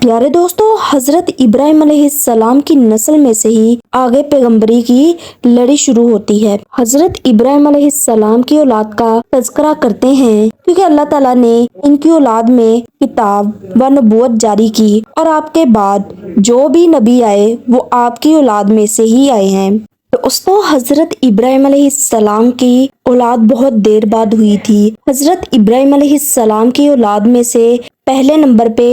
प्यारे दोस्तों, हजरत इब्राहिम अलैहिस्सलाम की नस्ल में से ही आगे पैगंबरी की लड़ी शुरू होती है। हजरत इब्राहिम अलैहिस्सलाम की औलाद का तज़किरा करते हैं क्योंकि अल्लाह ताला ने इनकी औलाद में किताब व नबूवत जारी की और आपके बाद जो भी नबी आए वो आपकी औलाद में से ही आए हैं। दोस्तों, हजरत इब्राहिम अलैहिस्सलाम की औलाद बहुत देर बाद हुई थी। हजरत इब्राहिम अलैहिस्सलाम की औलाद में से पहले नंबर पे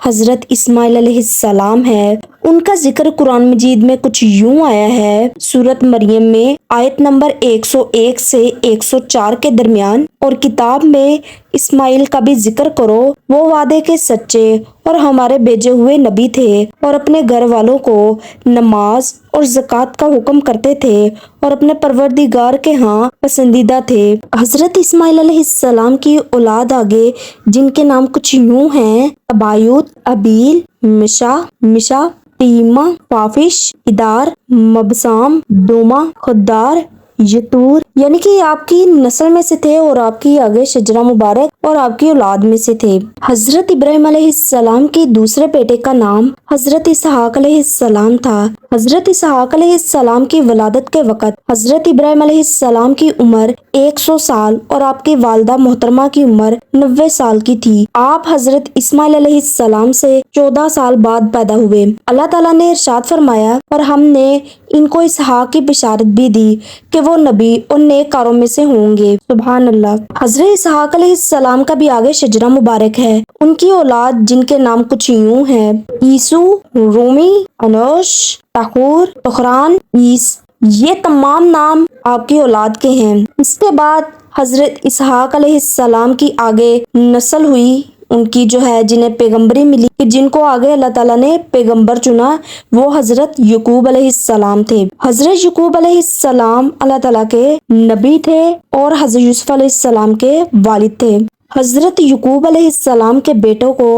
हजरत इस्माइल अलैहिस्सलाम है। उनका जिक्र कुरान मजीद में कुछ यूं आया है, सूरत मरियम में आयत नंबर 101 से 104 के दरमियान, और किताब में इस्माइल का भी जिक्र करो, वो वादे के सच्चे और हमारे भेजे हुए नबी थे और अपने घर वालों को नमाज और ज़कात का हुक्म करते थे और अपने परवरदिगार के यहाँ पसंदीदा थे। हजरत इस्माइल अलैहिस्सलाम की औलाद आगे जिनके नाम कुछ यूं हैं, अबायूद, अबील, मिशा, टीमा, फाफिश, इदार, मबसाम, दोमा, खुद्दार, यतूर, यानी कि आपकी नस्ल में से थे और आपकी आगे शजरा मुबारक और आपकी औलाद में से थे। हजरत इब्राहिम अलैहिस्सलाम के दूसरे बेटे का नाम हजरत इसहाक अलैहिस्सलाम था। हजरत इसहाक अलैहिस्सलाम की वलादत के वक़्त हजरत इब्राहिम अलैहिस्सलाम की उम्र 100 साल और आपकी वालदा मोहतरमा की उम्र 90 साल की थी। आप हजरत इस्माइल अलैहिस्सलाम से 14 साल बाद पैदा हुए। अल्लाह ताला ने इरशाद फरमाया, और हमने इनको इसहाक की बिशारत भी दी कि वो नबी और नेक कारों में से होंगे। सुभान अल्लाह। हजरत इसहाक अलैहिस्सलाम का भी आगे शजरा मुबारक है। उनकी औलाद जिनके नाम कुछ यूं हैं, ईसू, रूमी, अनोश, ताहूर, तुखरान, ईस, ये तमाम नाम आपकी औलाद के हैं। इसके बाद हजरत इसहाक अलैहिस्सलाम की आगे नस्ल हुई, उनकी जो है जिन्हें पैगंबरी मिली, कि जिनको आगे अल्लाह ताला ने पैगंबर चुना, वो हजरत यकूब अलैहिस्सलाम थे। हजरत यकूब अलैहिस्सलाम अल्लाह ताला के नबी थे और हजरत यूसुफ अलैहिस्सलाम के वालिद थे। हजरत यकूब अलैहिस्सलाम के बेटों को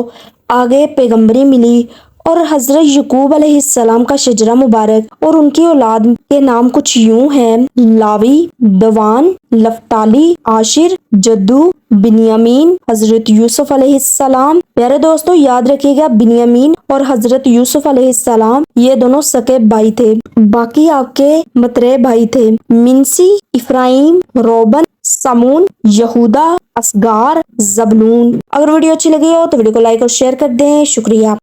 आगे पैगंबरी मिली और हजरत यकूब अलैहिस्सलाम का शजरा मुबारक और उनकी औलाद के नाम कुछ यूं हैं, लावी, दवान, लफ्ताली, आशिर, जद्दू, बिन्यामीन, हजरत यूसुफ अलैहिस्सलाम। प्यारे दोस्तों, याद रखिएगा, बिन्यामीन और हजरत यूसुफ अलैहिस्सलाम ये दोनों सके भाई थे। बाकी आपके मतरे भाई थे, मिनसी, इफ्राइम, रोबन, समून, यहूदा, असगार, जबलून। अगर वीडियो अच्छी लगी हो तो वीडियो को लाइक और शेयर कर दें। शुक्रिया।